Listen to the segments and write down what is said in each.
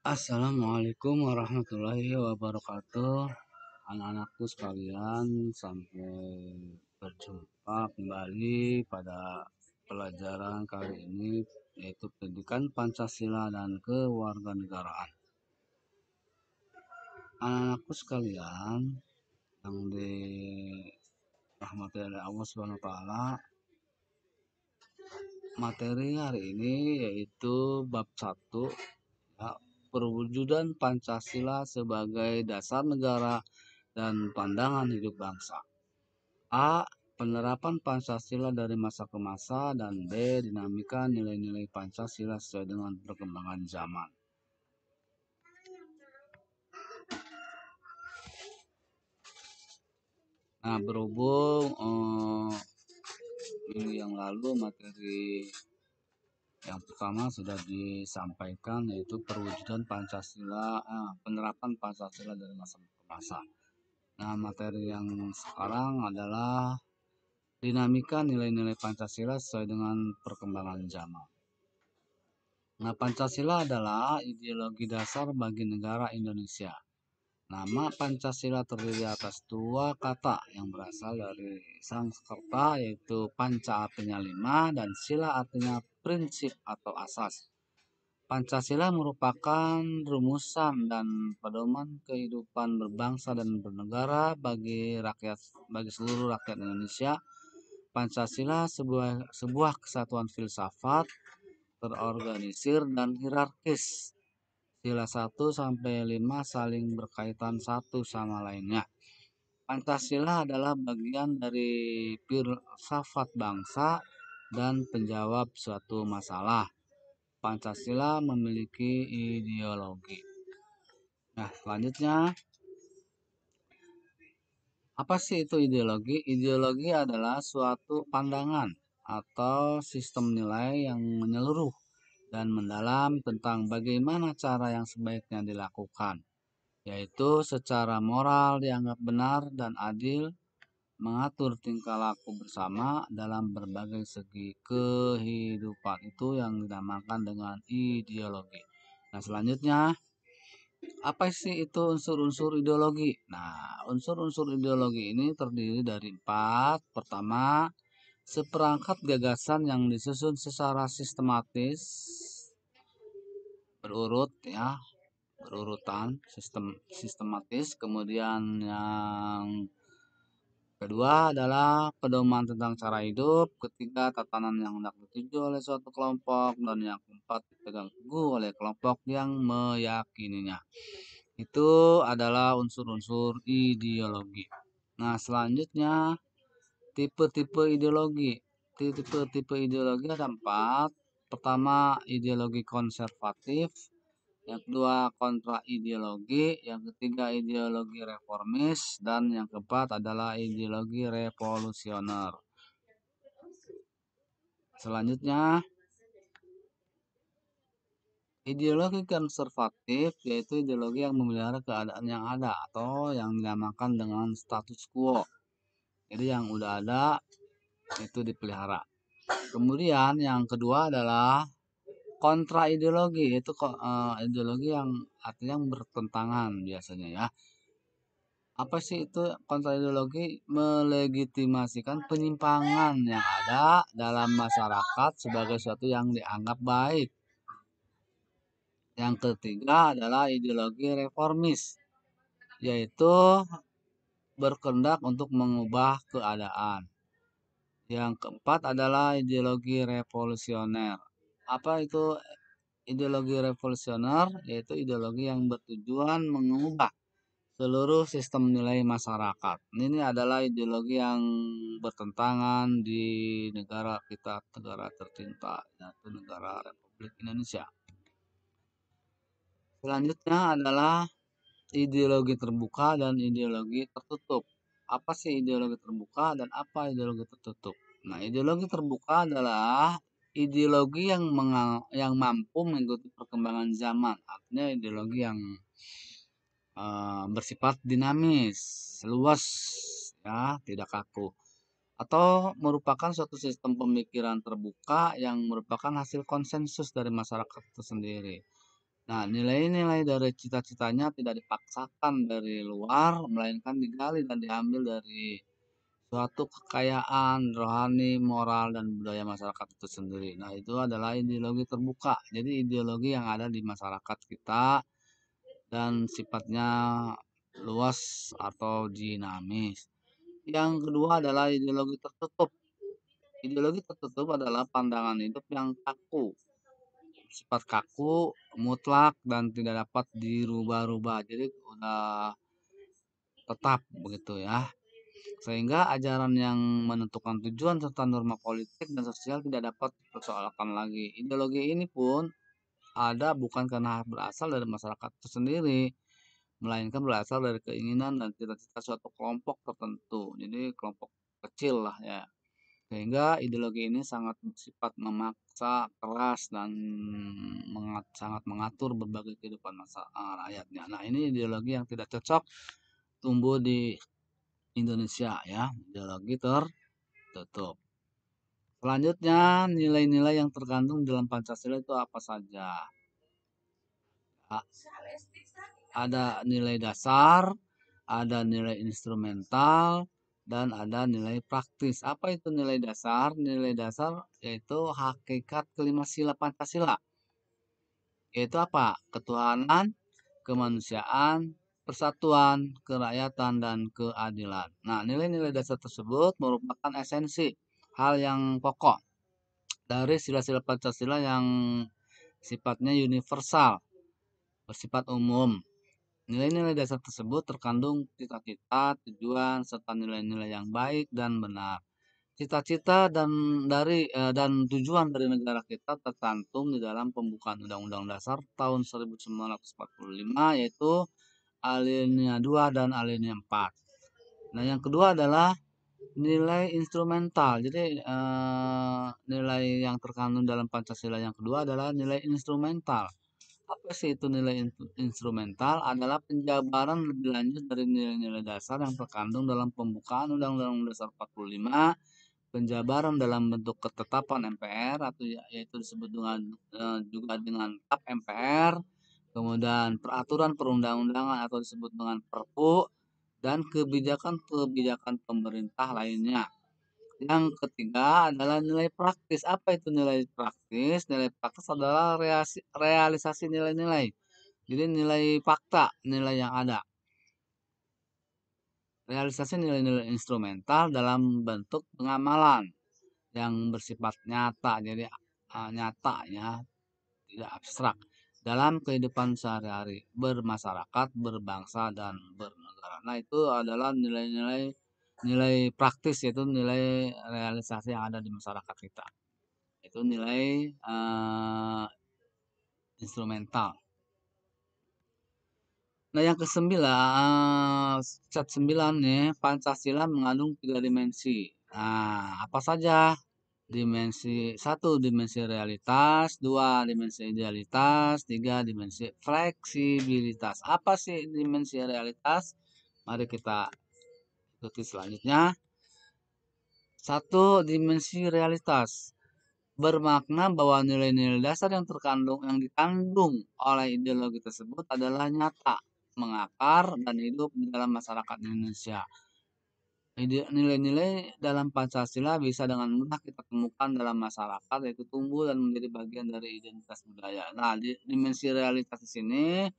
Assalamualaikum warahmatullahi wabarakatuh. Anak-anakku sekalian, sampai berjumpa kembali pada pelajaran kali ini, yaitu pendidikan Pancasila dan kewarganegaraan. Anak-anakku sekalian yang dirahmati oleh Allah Subhanahu wa taala, materi hari ini yaitu bab 1, ya, perwujudan Pancasila sebagai dasar negara dan pandangan hidup bangsa. A. Penerapan Pancasila dari masa ke masa, dan B. Dinamika nilai-nilai Pancasila sesuai dengan perkembangan zaman. Nah, berhubung minggu yang lalu materi yang pertama sudah disampaikan, yaitu perwujudan Pancasila, penerapan Pancasila dari masa ke masa. Nah, materi yang sekarang adalah dinamika nilai-nilai Pancasila sesuai dengan perkembangan zaman. Nah, Pancasila adalah ideologi dasar bagi negara Indonesia. Nama Pancasila terdiri atas dua kata yang berasal dari Sanskerta, yaitu Panca artinya 5 dan Sila artinya prinsip atau asas. Pancasila merupakan rumusan dan pedoman kehidupan berbangsa dan bernegara bagi seluruh rakyat Indonesia. Pancasila sebuah kesatuan filsafat, terorganisir dan hierarkis. Sila 1 sampai 5 saling berkaitan satu sama lainnya. Pancasila adalah bagian dari filsafat bangsa dan penjawab suatu masalah. Pancasila memiliki ideologi. Nah, selanjutnya, apa sih itu ideologi? Ideologi adalah suatu pandangan atau sistem nilai yang menyeluruh dan mendalam tentang bagaimana cara yang sebaiknya dilakukan, yaitu secara moral dianggap benar dan adil, mengatur tingkah laku bersama dalam berbagai segi kehidupan. Itu yang dinamakan dengan ideologi. Nah, selanjutnya, apa sih itu unsur-unsur ideologi? Nah, unsur-unsur ideologi ini terdiri dari 4. Pertama, seperangkat gagasan yang disusun secara sistematis, berurut, ya, berurutan, sistematis. Kemudian yang kedua adalah pedoman tentang cara hidup. Ketiga, tatanan yang hendak dituju oleh suatu kelompok. Dan yang keempat, dipegang teguh oleh kelompok yang meyakininya. Itu adalah unsur-unsur ideologi. Nah, selanjutnya, tipe-tipe ideologi. Tipe-tipe ideologi ada 4. Pertama, ideologi konservatif. Yang kedua, kontra ideologi. Yang ketiga, ideologi reformis. Dan yang keempat adalah ideologi revolusioner. Selanjutnya, ideologi konservatif yaitu ideologi yang memelihara keadaan yang ada atau yang dinamakan dengan status quo. Jadi yang udah ada itu dipelihara. Kemudian yang kedua adalah kontra ideologi, yaitu ideologi yang artinya bertentangan biasanya, ya. Apa sih itu kontra ideologi? Melegitimasikan penyimpangan yang ada dalam masyarakat sebagai sesuatu yang dianggap baik. Yang ketiga adalah ideologi reformis, yaitu berkehendak untuk mengubah keadaan. Yang keempat adalah ideologi revolusioner. Apa itu ideologi revolusioner? Yaitu ideologi yang bertujuan mengubah seluruh sistem nilai masyarakat. Ini adalah ideologi yang bertentangan di negara kita, negara tercinta, yaitu negara Republik Indonesia. Selanjutnya adalah ideologi terbuka dan ideologi tertutup. Apa sih ideologi terbuka dan apa ideologi tertutup? Nah, ideologi terbuka adalah ideologi yang mampu mengikuti perkembangan zaman. Artinya ideologi yang bersifat dinamis, luas, ya, tidak kaku. Atau merupakan suatu sistem pemikiran terbuka yang merupakan hasil konsensus dari masyarakat itu sendiri. Nah, nilai-nilai dari cita-citanya tidak dipaksakan dari luar, melainkan digali dan diambil dari suatu kekayaan rohani, moral, dan budaya masyarakat itu sendiri. Nah, itu adalah ideologi terbuka. Jadi ideologi yang ada di masyarakat kita dan sifatnya luas atau dinamis. Yang kedua adalah ideologi tertutup. Ideologi tertutup adalah pandangan hidup yang kaku, sifat kaku, mutlak, dan tidak dapat dirubah-rubah. Jadi udah tetap begitu ya. Sehingga ajaran yang menentukan tujuan serta norma politik dan sosial tidak dapat dipersoalkan lagi. Ideologi ini pun ada bukan karena berasal dari masyarakat itu sendiri, melainkan berasal dari keinginan dan cita-cita suatu kelompok tertentu. Jadi kelompok kecil lah ya. Sehingga ideologi ini sangat bersifat memaksa, keras, dan sangat mengatur berbagai kehidupan rakyatnya. Nah, ini ideologi yang tidak cocok tumbuh di Indonesia ya, ideologi tertutup. Selanjutnya, nilai-nilai yang terkandung dalam Pancasila itu apa saja? Ada nilai dasar, ada nilai instrumental, dan ada nilai praktis. Apa itu nilai dasar? Nilai dasar yaitu hakikat kelima sila Pancasila. Yaitu apa? Ketuhanan, kemanusiaan, persatuan, kerakyatan, dan keadilan. Nah, nilai-nilai dasar tersebut merupakan esensi, hal yang pokok dari sila-sila Pancasila yang sifatnya universal, bersifat umum. Nilai-nilai dasar tersebut terkandung cita-cita, tujuan, serta nilai-nilai yang baik dan benar. Cita-cita dan tujuan dari negara kita tercantum di dalam pembukaan Undang-Undang Dasar tahun 1945 yaitu alinea 2 dan alinea 4. Nah, yang kedua adalah nilai instrumental. Jadi nilai yang terkandung dalam Pancasila yang kedua adalah nilai instrumental. Apa sih itu nilai instrumental? Adalah penjabaran lebih lanjut dari nilai-nilai dasar yang terkandung dalam pembukaan Undang-Undang Dasar 45, penjabaran dalam bentuk ketetapan MPR atau yaitu disebut dengan juga dengan TAP MPR, kemudian peraturan perundang-undangan atau disebut dengan Perpu, dan kebijakan-kebijakan pemerintah lainnya. Yang ketiga adalah nilai praktis. Apa itu nilai praktis? Nilai praktis adalah realisasi nilai-nilai. Jadi nilai fakta, nilai yang ada. Realisasi nilai-nilai instrumental dalam bentuk pengamalan yang bersifat nyata. Jadi nyata ya, tidak abstrak. Dalam kehidupan sehari-hari, bermasyarakat, berbangsa, dan bernegara. Nah, itu adalah nilai-nilai nilai praktis, yaitu nilai realisasi yang ada di masyarakat kita. Itu nilai instrumental. Nah, yang kesembilan, set 9 nih, Pancasila mengandung 3 dimensi. Nah, apa saja? Dimensi satu, dimensi realitas, 2 dimensi idealitas, 3 dimensi fleksibilitas. Apa sih dimensi realitas? Mari kita ikuti selanjutnya. Satu, dimensi realitas bermakna bahwa nilai-nilai dasar yang dikandung oleh ideologi tersebut adalah nyata, mengakar, dan hidup di dalam masyarakat Indonesia. Nilai-nilai dalam Pancasila bisa dengan mudah kita temukan dalam masyarakat, yaitu tumbuh dan menjadi bagian dari identitas budaya. Nah, di dimensi realitas di sini,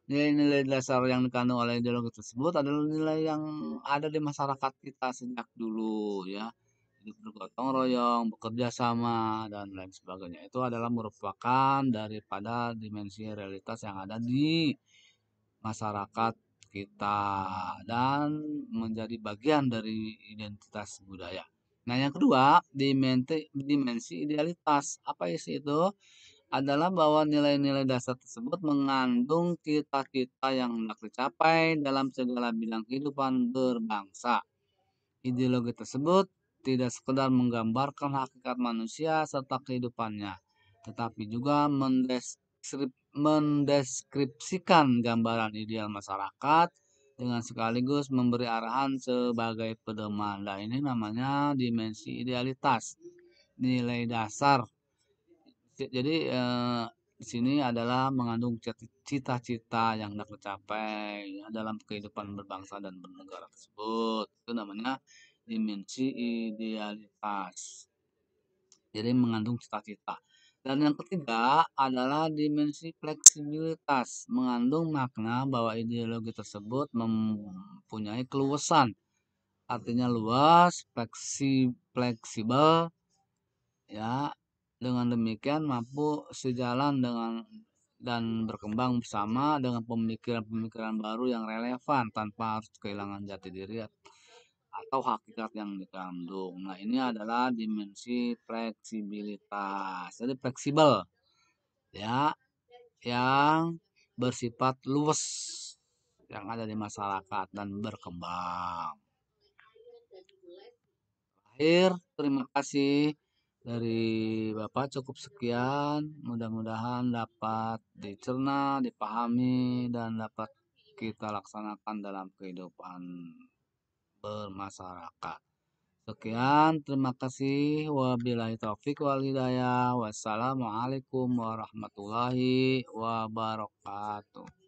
nilai-nilai dasar yang dikandung oleh ideologi tersebut adalah nilai yang ada di masyarakat kita sejak dulu ya. Hidup bergotong royong, bekerja sama, dan lain sebagainya. Itu adalah merupakan daripada dimensi realitas yang ada di masyarakat kita dan menjadi bagian dari identitas budaya. Nah, yang kedua, dimensi idealitas. Apa isi itu? Adalah bahwa nilai-nilai dasar tersebut mengandung cita-cita yang hendak dicapai dalam segala bidang kehidupan berbangsa. Ideologi tersebut tidak sekedar menggambarkan hakikat manusia serta kehidupannya, tetapi juga mendeskripsikan gambaran ideal masyarakat dengan sekaligus memberi arahan sebagai pedoman. Nah, ini namanya dimensi idealitas, nilai dasar. Jadi di sini adalah mengandung cita-cita yang hendak tercapai ya, dalam kehidupan berbangsa dan bernegara tersebut. Itu namanya dimensi idealitas. Jadi mengandung cita-cita. Dan yang ketiga adalah dimensi fleksibilitas, mengandung makna bahwa ideologi tersebut mempunyai keluasan, artinya luas, fleksibel, ya. Dengan demikian mampu sejalan dengan dan berkembang bersama dengan pemikiran-pemikiran baru yang relevan tanpa harus kehilangan jati diri atau hakikat yang dikandung. Nah, ini adalah dimensi fleksibilitas. Jadi fleksibel ya, yang bersifat luas yang ada di masyarakat dan berkembang. Akhir, terima kasih dari Bapak cukup sekian. Mudah-mudahan dapat dicerna, dipahami, dan dapat kita laksanakan dalam kehidupan bermasyarakat. Sekian, terima kasih. Wabillahi taufik wal hidayah. Wassalamualaikum warahmatullahi wabarakatuh.